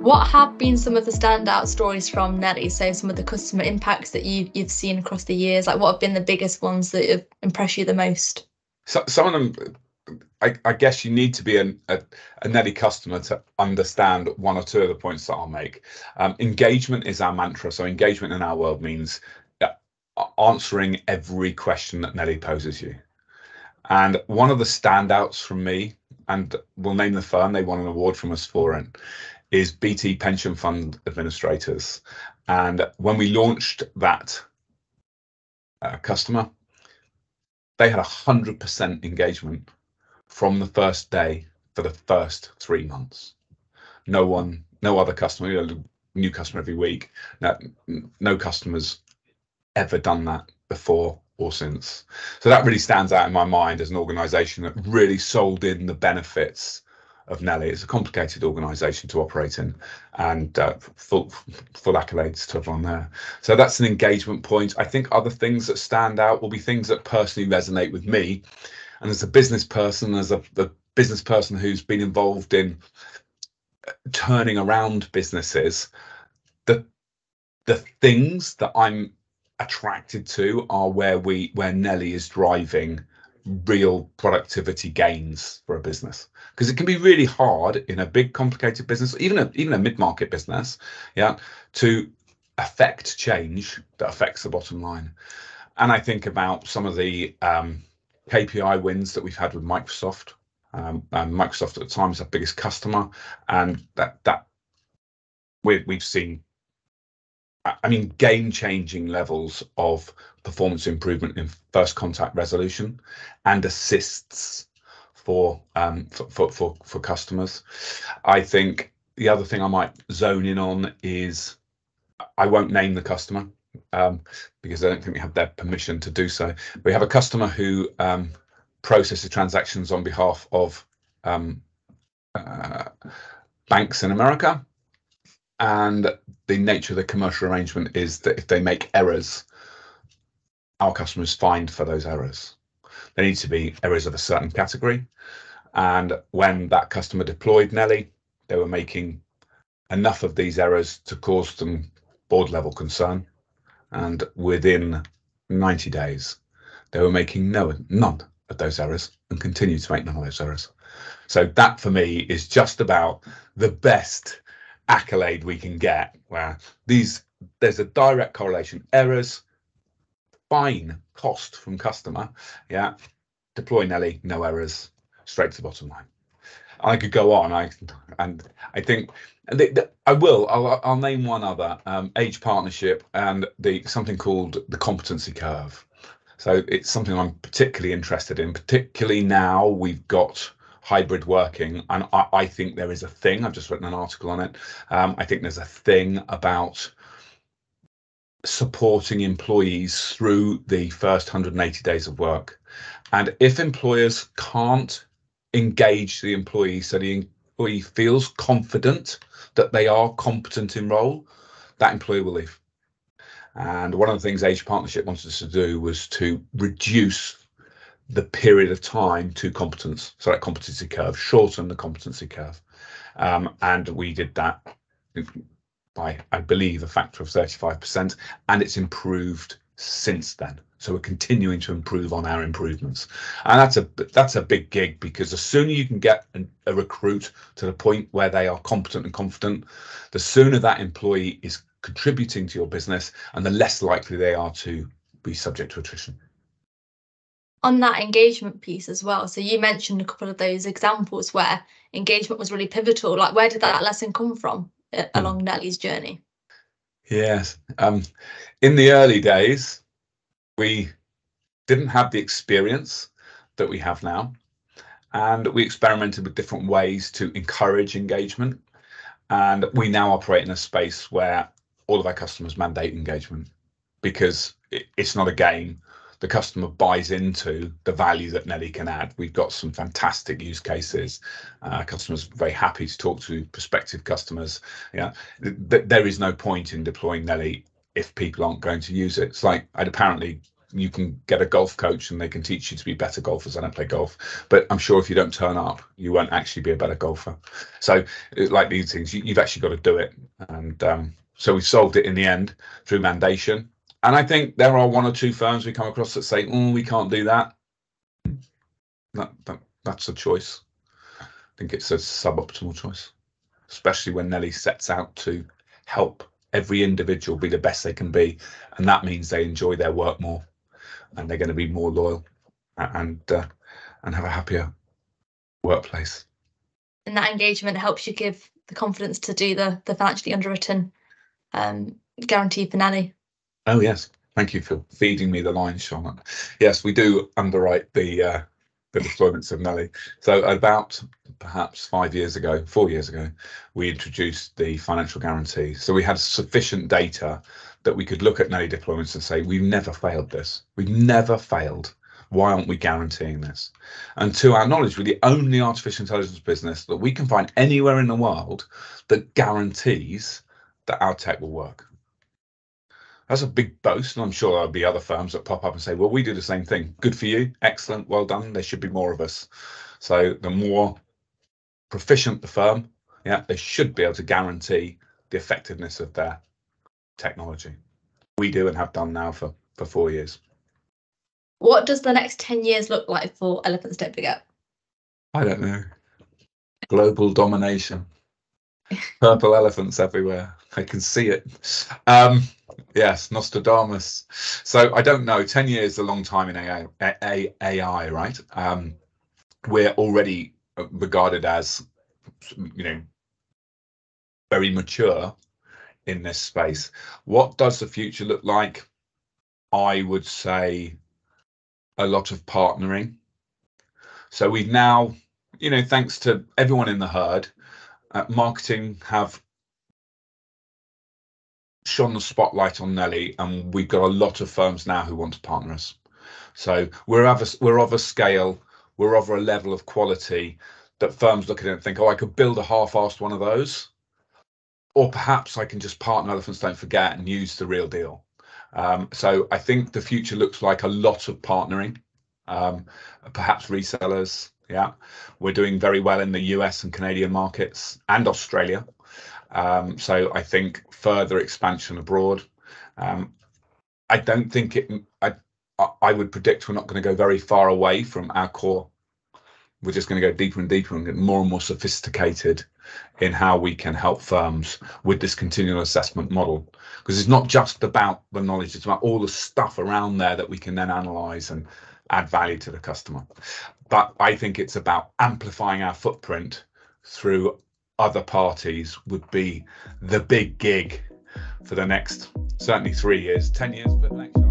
What have been some of the standout stories from Nelly? So some of the customer impacts that you've seen across the years, like what have been the biggest ones that have impressed you the most? So some of them, I guess you need to be a Nelly customer to understand one or two of the points that I'll make. Engagement is our mantra. So engagement in our world means answering every question that Nelly poses you. And one of the standouts from me, and we'll name the firm, they won an award from us for it, is BT Pension Fund Administrators. And when we launched that customer, they had 100% engagement from the first day for the first 3 months. No other customer, new customer every week. No customers ever done that before or since. So that really stands out in my mind as an organisation that really sold in the benefits of Nelly. It's a complicated organisation to operate in, and full accolades to everyone there. So that's an engagement point. I think other things that stand out will be things that personally resonate with me. And as a business person, the business person who's been involved in turning around businesses, the things that I'm attracted to are where Nelly is driving real productivity gains for a business, because it can be really hard in a big complicated business, even a mid-market business, to affect change that affects the bottom line. And I think about some of the KPI wins that we've had with Microsoft. And Microsoft at the time is our biggest customer, and that we've seen, I mean, game-changing levels of performance improvement in first contact resolution and assists for customers. I think the other thing I might zone in on is, I won't name the customer because I don't think we have their permission to do so. We have a customer who processes transactions on behalf of banks in America. And the nature of the commercial arrangement is that if they make errors, our customers fined for those errors. They need to be errors of a certain category. And when that customer deployed Nelly, they were making enough of these errors to cause them board level concern. And within 90 days, they were making none of those errors and continue to make none of those errors. So that for me is just about the best accolade we can get, where there's a direct correlation. Errors, fine cost from customer, deploy Nelly, no errors, straight to the bottom line. I could go on. I think I'll name one other, Age Partnership, and something called the competency curve. So it's something I'm particularly interested in, particularly now we've got hybrid working, and I think there is a thing, I've just written an article on it, I think there's a thing about supporting employees through the first 180 days of work. And if employers can't engage the employee so the employee feels confident that they are competent in role, that employee will leave. And one of the things Age Partnership wanted us to do was to reduce the period of time to competence, so that competency curve, shorten the competency curve, and we did that by, I believe, a factor of 35%, and it's improved since then. So we're continuing to improve on our improvements, and that's a big gig, because the sooner you can get a recruit to the point where they are competent and confident, the sooner that employee is contributing to your business, and the less likely they are to be subject to attrition. On that engagement piece as well, so you mentioned a couple of those examples where engagement was really pivotal. Like, where did that lesson come from along Nelly's journey? Yes, in the early days, we didn't have the experience that we have now, and we experimented with different ways to encourage engagement. And we now operate in a space where all of our customers mandate engagement, because it's not a game. The customer buys into the value that Nelly can add. We've got some fantastic use cases. Customers are very happy to talk to prospective customers. There is no point in deploying Nelly if people aren't going to use it. It's like, I'd apparently you can get a golf coach and they can teach you to be better golfers. I don't play golf, but I'm sure if you don't turn up, you won't actually be a better golfer. So like these things, you've actually got to do it. And so we solved it in the end through mandation. And I think there are one or two firms we come across that say, we can't do that. That's a choice. I think it's a suboptimal choice, especially when Nelly sets out to help every individual be the best they can be, and that means they enjoy their work more, and they're going to be more loyal, and have a happier workplace. And that engagement helps you give the confidence to do the financially underwritten guarantee for Nelly. Oh yes, thank you for feeding me the line, Charlotte. Yes, we do underwrite the deployments of Nelly. So about perhaps 4 years ago, we introduced the financial guarantee. So we had sufficient data that we could look at Nelly deployments and say, we've never failed this. We've never failed. Why aren't we guaranteeing this? And to our knowledge, we're the only artificial intelligence business that we can find anywhere in the world that guarantees that our tech will work. That's a big boast, and I'm sure there'll be other firms that pop up and say, well, we do the same thing. Good for you. Excellent. Well done. There should be more of us. So the more proficient the firm, they should be able to guarantee the effectiveness of their technology. We do and have done now for 4 years. What does the next 10 years look like for Elephants Don't Forget? I don't know. Global domination. Purple elephants everywhere. I can see it. Yes, Nostradamus. So I don't know. 10 years is a long time in AI, right? We're already regarded as, very mature in this space. What does the future look like? I would say a lot of partnering. So we've now, thanks to everyone in the herd, marketing have shone the spotlight on Nelly, and we've got a lot of firms now who want to partner us. So we're of a scale, we're of a level of quality that firms look at it and think, I could build a half-assed one of those, or perhaps I can just partner Elephants Don't Forget and use the real deal. So I think the future looks like a lot of partnering, perhaps resellers. We're doing very well in the US and Canadian markets and Australia. So I think further expansion abroad. I don't think I would predict we're not going to go very far away from our core. We're just going to go deeper and deeper and get more and more sophisticated in how we can help firms with this continual assessment model, because it's not just about the knowledge, it's about all the stuff around there that we can then analyze and add value to the customer. But I think it's about amplifying our footprint through other parties would be the big gig for the next, certainly 3 years, 10 years, but next